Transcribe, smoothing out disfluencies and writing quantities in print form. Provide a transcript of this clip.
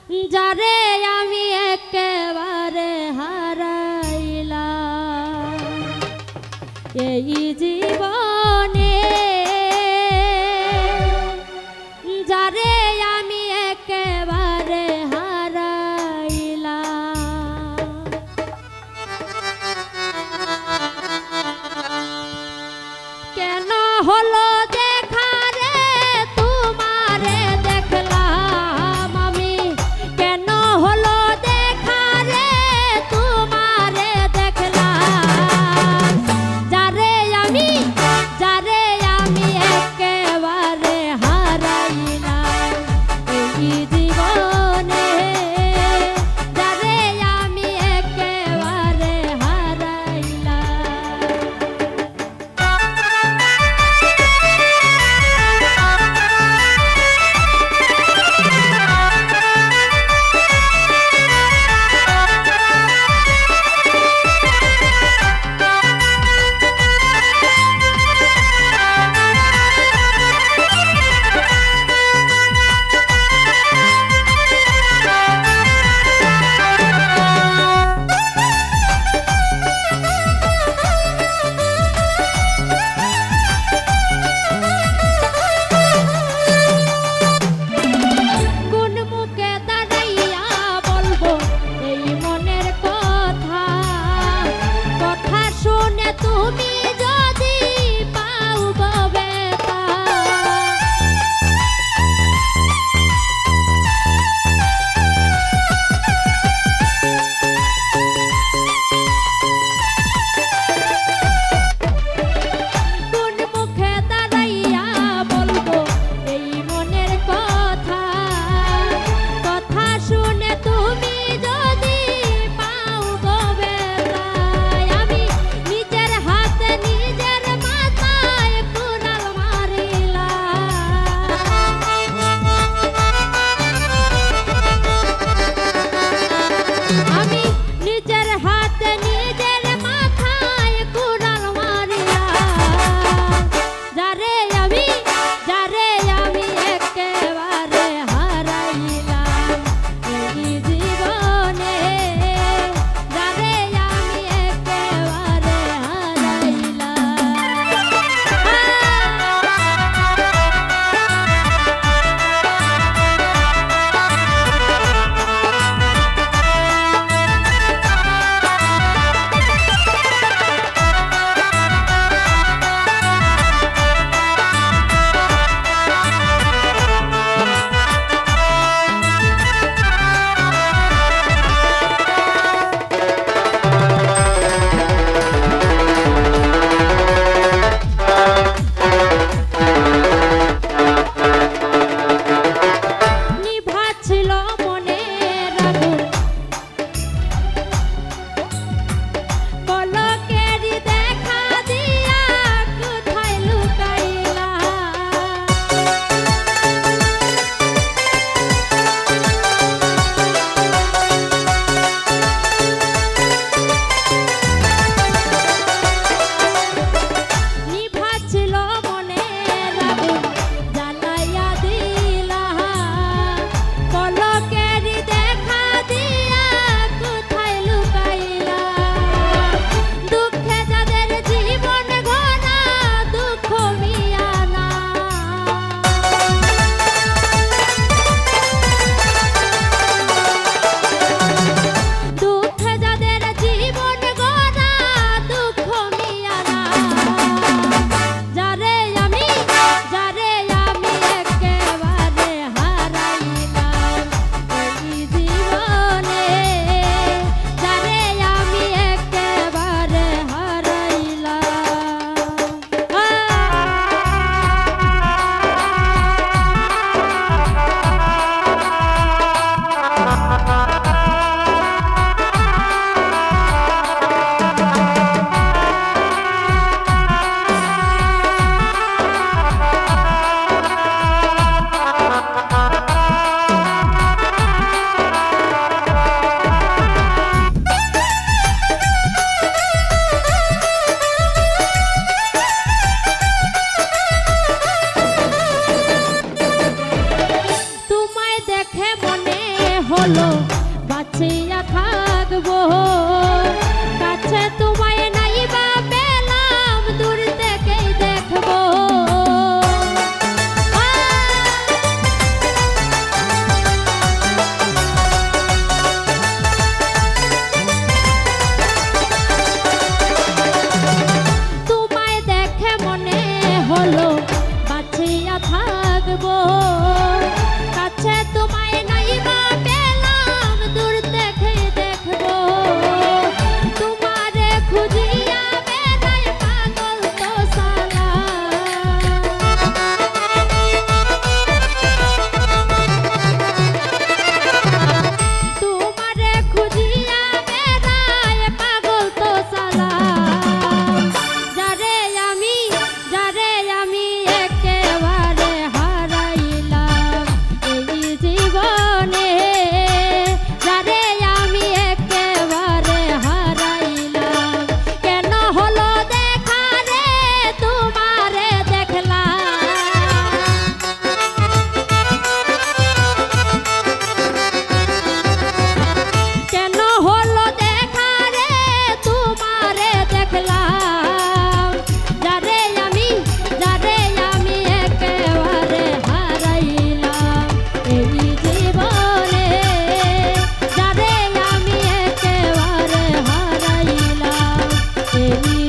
যারে আমি একেবারে হারাইলাম এই জীবনে, যারে আমি একেবারে হারাইলাম। কেন হলো দেখা রে তোমারে দেখলাম আমি, কেন হলো দেখা রে তোমারে দেখলাম, যারে আমি হলো বাঁচিয়া থাকবো কাছে তোমায় নাই বা পেলাম দূর থেকেই দেখবো তোমায় দেখে মনে হলো বাঁচিয়া থাকবো কাছে তোমায় নাই বা পেলাম দূর থেকে দেখবো তোমারে খুঁজিয়া বেড়াই পাগল তো সালা তোমারে খুঁজিয়া বেড়াই পাগল তো সালা যারে আমি একেবারে হারাইলাম এই জীবনে যারে আমি একেবারে হারাইলাম কেন হলো দেখা রে তোমারে দেখলাম কেন হলো দেখা রে তোমারে দেখলাম যারে আমি একেবারে হারাইলাম এই জীবনে যারে আমি একেবারে হারাইলাম এই